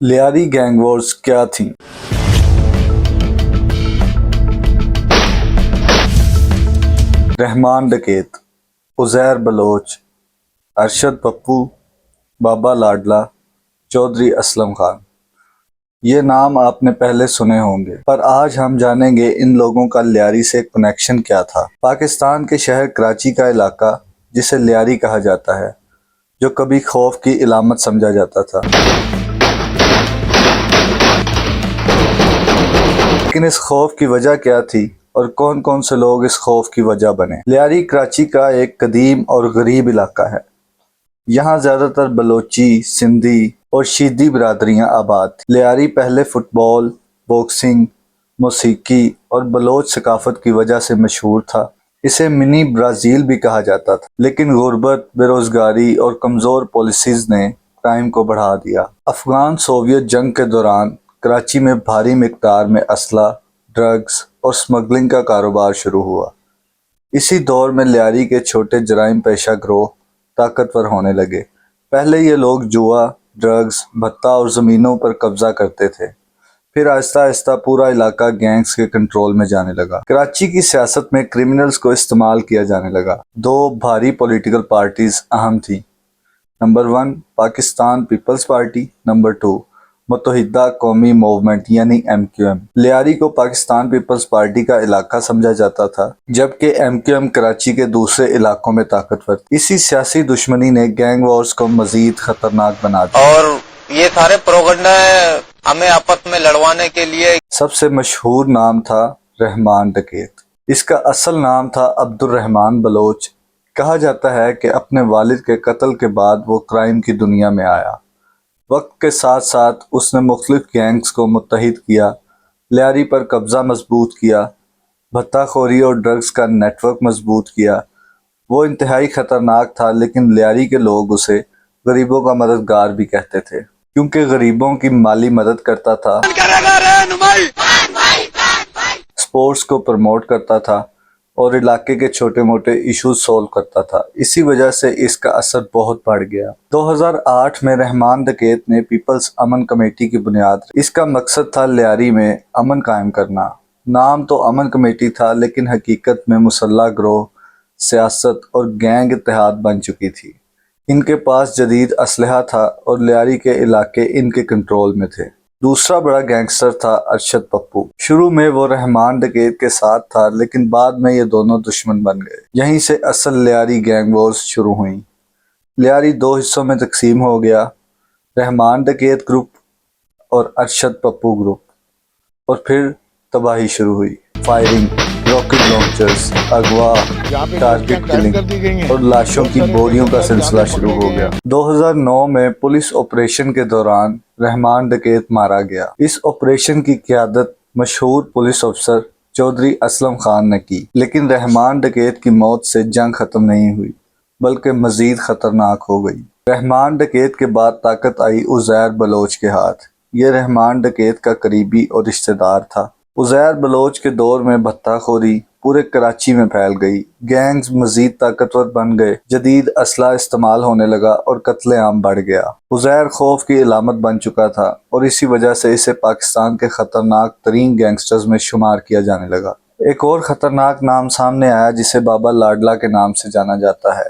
Lyari gang wars کیا تھیں؟ رحمان ڈکیت، عزیر بلوچ، ارشد پپو، بابا لاڈلا، چودھری اسلم خان۔ یہ نام آپ نے پہلے سنے ہوں گے، پر آج ہم جانیں گے ان لوگوں کا لیاری سے کنیکشن کیا تھا۔ پاکستان کے شہر کراچی کا علاقہ جسے لیاری کہا جاتا ہے، جو کبھی خوف کی علامت سمجھا جاتا تھا، لیکن اس خوف کی وجہ کیا تھی اور کون کون سے لوگ اس خوف کی وجہ بنے؟ لیاری کراچی کا ایک قدیم اور غریب علاقہ ہے۔ یہاں زیادہ تر بلوچی، سندھی اور شیدی برادریاں آباد تھیں۔ لیاری پہلے فٹ بال، باکسنگ، موسیقی اور بلوچ ثقافت کی وجہ سے مشہور تھا۔ اسے منی برازیل بھی کہا جاتا تھا، لیکن غربت، بے روزگاری اور کمزور پالیسیز نے کرائم کو بڑھا دیا۔ افغان سوویت جنگ کے دوران کراچی میں بھاری مقدار میں اسلحہ، ڈرگز اور سمگلنگ کا کاروبار شروع ہوا۔ اسی دور میں لیاری کے چھوٹے جرائم پیشہ گروہ طاقتور ہونے لگے۔ پہلے یہ لوگ جوا، ڈرگز، بھتہ اور زمینوں پر قبضہ کرتے تھے، پھر آہستہ آہستہ پورا علاقہ گینگز کے کنٹرول میں جانے لگا۔ کراچی کی سیاست میں کرمنلز کو استعمال کیا جانے لگا۔ دو بھاری پولیٹیکل پارٹیز اہم تھیں: number 1 Pakistan peoples party, number 2 متحدہ قومی موومنٹ یعنی MQM۔ لیاری کو پاکستان پیپلز پارٹی کا علاقہ سمجھا جاتا تھا، جبکہ MQM کراچی کے دوسرے علاقوں میں طاقتور تھی۔ اسی سیاسی دشمنی نے گینگ وارز کو مزید خطرناک بنا دیا، اور یہ سارے پروگنڈا ہمیں آپس میں لڑوانے کے لیے۔ سب سے مشہور نام تھا رحمان ڈکیت۔ اس کا اصل نام تھا عبد الرحمان بلوچ۔ کہا جاتا ہے کہ اپنے والد کے قتل کے بعد وہ کرائم کی دنیا میں آیا۔ وقت کے ساتھ ساتھ اس نے مختلف گینگز کو متحد کیا، لیاری پر قبضہ مضبوط کیا، بھتہ خوری اور ڈرگز کا نیٹ ورک مضبوط کیا۔ وہ انتہائی خطرناک تھا، لیکن لیاری کے لوگ اسے غریبوں کا مددگار بھی کہتے تھے، کیونکہ غریبوں کی مالی مدد کرتا تھا، سپورٹس کو پروموٹ کرتا تھا اور علاقے کے چھوٹے موٹے ایشوز سولو کرتا تھا۔ اسی وجہ سے اس کا اثر بہت بڑھ گیا۔ 2008 میں رحمان ڈکیت نے پیپلز امن کمیٹی کی بنیاد رکھی۔ اس کا مقصد تھا لیاری میں امن قائم کرنا۔ نام تو امن کمیٹی تھا، لیکن حقیقت میں مسلح گروہ، سیاست اور گینگ اتحاد بن چکی تھی۔ ان کے پاس جدید اسلحہ تھا اور لیاری کے علاقے ان کے کنٹرول میں تھے۔ دوسرا بڑا گینگسٹر تھا ارشد پپو۔ شروع میں وہ رحمان ڈکیت کے ساتھ تھا، لیکن بعد میں یہ دونوں دشمن بن گئے۔ یہیں سے اصل لیاری گینگ وارز شروع ہوئیں۔ لیاری دو حصوں میں تقسیم ہو گیا: رحمان ڈکیت گروپ اور ارشد پپو گروپ، اور پھر تباہی شروع ہوئی۔ فائرنگ، راکٹ لانچرز، اغوا، ٹارگٹ کلنگ اور لاشوں کی بوریوں کا سلسلہ شروع ہو گیا۔ 2009 میں پولیس آپریشن کے دوران رحمان ڈکیت مارا گیا۔ اس آپریشن کی قیادت مشہور پولیس افسر چودھری اسلم خان نے کی، لیکن رحمان ڈکیت کی موت سے جنگ ختم نہیں ہوئی، بلکہ مزید خطرناک ہو گئی۔ رحمان ڈکیت کے بعد طاقت آئی عزیر بلوچ کے ہاتھ۔ یہ رحمان ڈکیت کا قریبی اور رشتہ دار تھا۔ عزیر بلوچ کے دور میں بھتہ خوری پورے کراچی میں پھیل گئی، گینگز مزید طاقتور بن گئے، جدید اسلحہ استعمال ہونے لگا اور قتل عام بڑھ گیا۔ عزیر خوف کی علامت بن چکا تھا اور اسی وجہ سے اسے پاکستان کے خطرناک ترین گینگسٹرز میں شمار کیا جانے لگا۔ ایک اور خطرناک نام سامنے آیا جسے بابا لاڈلا کے نام سے جانا جاتا ہے۔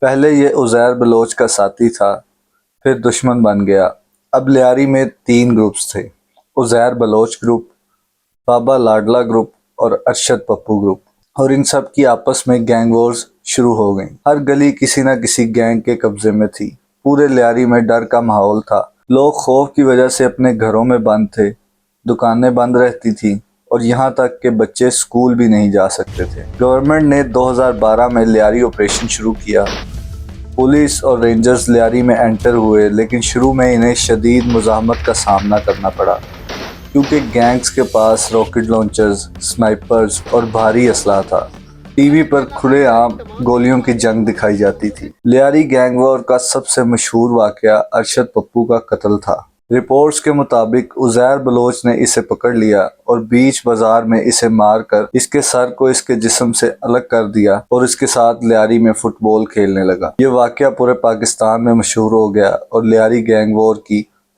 پہلے یہ عزیر بلوچ کا ساتھی تھا، پھر دشمن بن گیا۔ اب لیاری میں 3 گروپس تھے: عزیر بلوچ گروپ، بابا لاڈلا گروپ اور ارشد پپو گروپ، اور ان سب کی آپس میں گینگ وارز شروع ہو گئیں۔ ہر گلی کسی نہ کسی گینگ کے قبضے میں تھی۔ پورے لیاری میں ڈر کا ماحول تھا۔ لوگ خوف کی وجہ سے اپنے گھروں میں بند تھے، دکانیں بند رہتی تھیں اور یہاں تک کہ بچے اسکول بھی نہیں جا سکتے تھے۔ گورنمنٹ نے 2012 میں لیاری آپریشن شروع کیا۔ پولیس اور رینجرز لیاری میں انٹر ہوئے، لیکن شروع میں انہیں شدید مزاحمت کا سامنا کرنا پڑا، کیونکہ گینگز کے پاس راکٹ لانچرز، سنائپرز اور بھاری اسلحہ تھا۔ ٹی وی پر کھلے عام گولیوں کی جنگ دکھائی جاتی تھی۔ لیاری گینگ وار کا سب سے مشہور واقعہ ارشد پپو کا قتل تھا۔ رپورٹس کے مطابق عزیر بلوچ نے اسے پکڑ لیا اور بیچ بازار میں اسے مار کر اس کے سر کو اس کے جسم سے الگ کر دیا اور اس کے ساتھ لیاری میں فٹ بال کھیلنے لگا۔ یہ واقعہ پورے پاکستان میں مشہور ہو گیا اور لیاری گینگ وار کی